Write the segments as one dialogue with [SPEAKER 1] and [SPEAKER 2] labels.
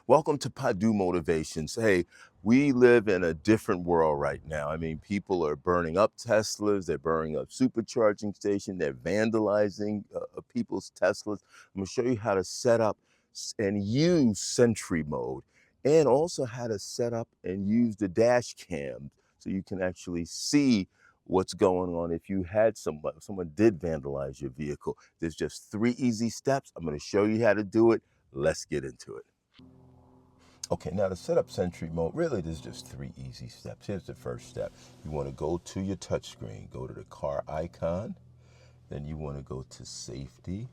[SPEAKER 1] Welcome to Padu Motivations. Hey, we live in a different world right now. I mean, people are burning up Teslas, they're burning up supercharging stations, they're vandalizing people's Teslas. I'm going to show you how to set up and use Sentry Mode, and also how to set up and use the dash cam so you can actually see what's going on if you had someone did vandalize your vehicle. There's just 3 easy steps. I'm going to show you how to do it. Let's get into it. Okay, now to set up Sentry Mode, really there's just 3 easy steps. Here's the first step. You want to go to your touchscreen, go to the car icon, then you want to go to safety,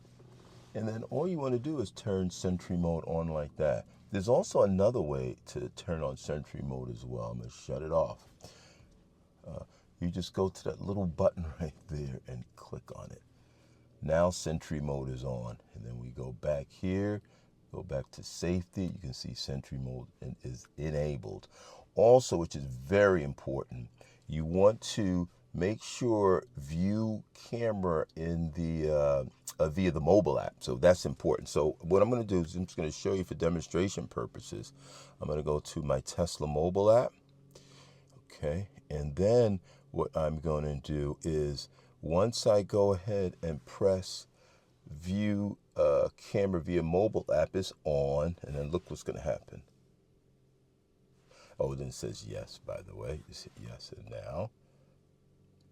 [SPEAKER 1] and then all you want to do is turn Sentry Mode on like that. There's also another way to turn on Sentry Mode as well. I'm going to shut it off. You just go to that little button right there and click on it. Now Sentry Mode is on, and then we go back here, go back to safety. You can see Sentry Mode is enabled. Also, which is very important, you want to make sure view camera in the via the mobile app. So that's important. So what I'm going to do is I'm just going to show you for demonstration purposes. I'm going to go to my Tesla mobile app. Okay, and then what I'm going to do is once I go ahead and press view camera via mobile app is on, and then look what's going to happen. Oh, then it says yes, by the way. Just hit yes, and now,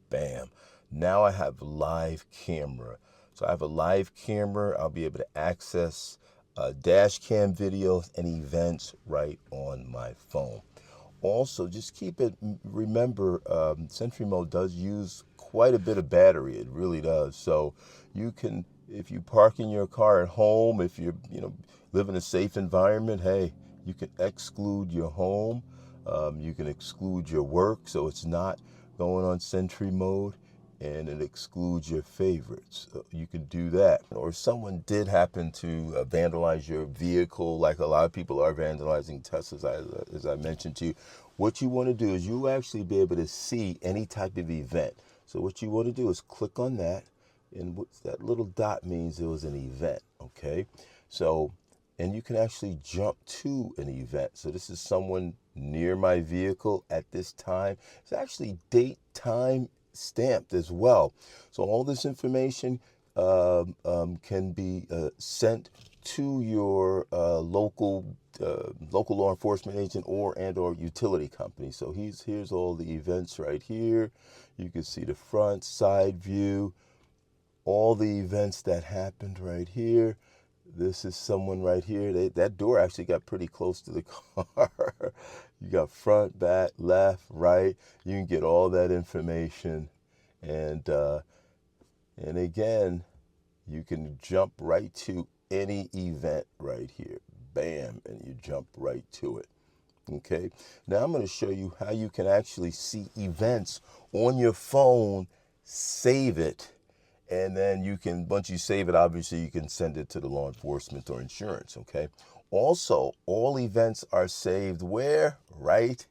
[SPEAKER 1] bam. Now I have live camera. So I have a live camera. I'll be able to access dash cam videos and events right on my phone. Also, just remember, Sentry Mode does use quite a bit of battery. It really does. So you can, if you park in your car at home, if you live in a safe environment, hey, you can exclude your home. You can exclude your work, so it's not going on Sentry Mode, and it excludes your favorites. You can do that. Or if someone did happen to vandalize your vehicle, like a lot of people are vandalizing Teslas, as I mentioned to you, what you want to do is you'll actually be able to see any type of event. So what you want to do is click on that, and what that little dot means it was an event, okay? So, and you can actually jump to an event. So this is someone near my vehicle at this time. It's actually date, time, stamped as well. So all this information can be sent to your local law enforcement agent or utility company. So here's all the events right here. You can see the front, side view, all the events that happened right here. This is someone right here. That door actually got pretty close to the car. You got front, back, left, right. You can get all that information. And again, you can jump right to any event right here. Bam, and you jump right to it. Okay, now I'm going to show you how you can actually see events on your phone, save it, and then you can, once you save it, obviously you can send it to the law enforcement or insurance, okay? Also, all events are saved where? Right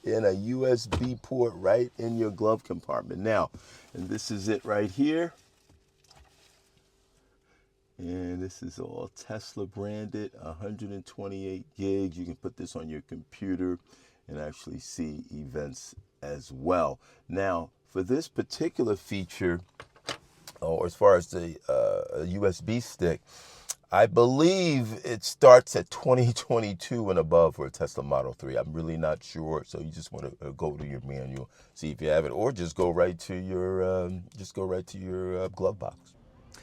[SPEAKER 1] in a USB port right in your glove compartment. Now, and this is it right here. And this is all Tesla branded, 128 gigs. You can put this on your computer and actually see events as well. Now, for this particular feature, or as far as the USB stick, I believe it starts at 2022 and above for a Tesla Model 3. I'm really not sure, so you just want to go to your manual, see if you have it, or just go right to your glove box.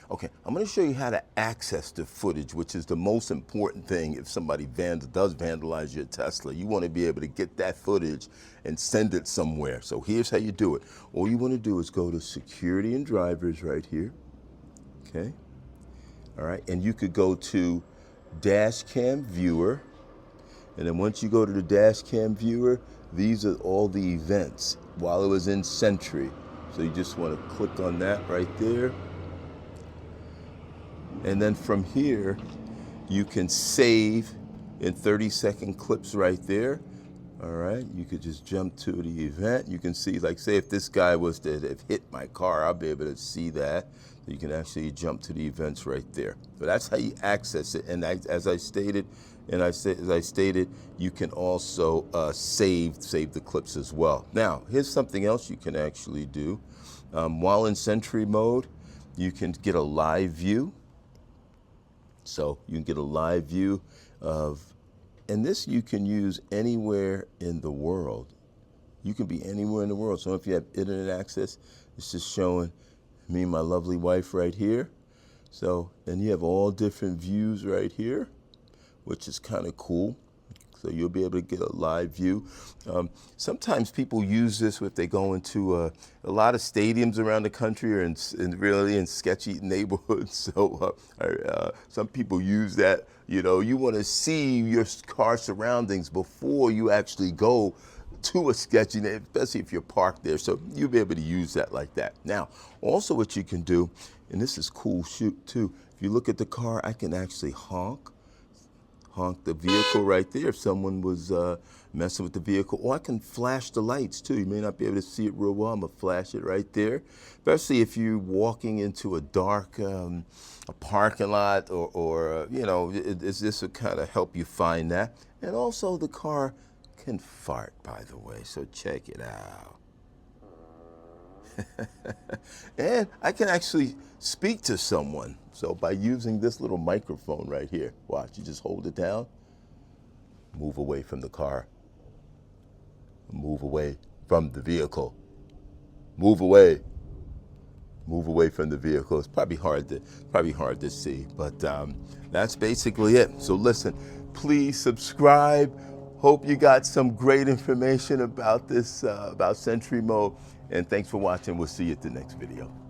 [SPEAKER 1] Okay, I'm going to show you how to access the footage, which is the most important thing. If somebody does vandalize your Tesla, you want to be able to get that footage and send it somewhere. So here's how you do it. All you want to do is go to Security and Drivers right here. Okay. All right, and you could go to Dash Cam Viewer. And then once you go to the Dash Cam Viewer, these are all the events while it was in Sentry. So you just want to click on that right there. And then from here, you can save in 30-second clips right there. All right, you could just jump to the event. You can see, like, say if this guy was to have hit my car, I'll be able to see that. You can actually jump to the events right there. So that's how you access it. And as I stated, And as I stated, you can also save the clips as well. Now, here's something else you can actually do. While in Sentry Mode, you can get a live view. So you can get a live view of, and this you can use anywhere in the world. You can be anywhere in the world. So if you have internet access, it's just showing me and my lovely wife right here. So, and you have all different views right here, which is kind of cool. So you'll be able to get a live view. Sometimes people use this if they go into a lot of stadiums around the country or in really in sketchy neighborhoods. So some people use that. You know, you want to see your car surroundings before you actually go to a sketchy neighborhood, especially if you're parked there. So you'll be able to use that like that. Now, also what you can do, and this is cool too, if you look at the car, I can actually honk the vehicle right there if someone was messing with the vehicle. Or I can flash the lights too. You may not be able to see it real well. I'm gonna flash it right there. Especially if you're walking into a dark a parking lot or you know, this will kind of help you find that. And also the car can fart, by the way, so check it out. And I can actually speak to someone. So by using this little microphone right here, watch, you just hold it down, move away from the car, move away from the vehicle, move away from the vehicle. It's probably hard to see, but that's basically it. So listen, please subscribe. Hope you got some great information about this, about Sentry Mode. And thanks for watching. We'll see you at the next video.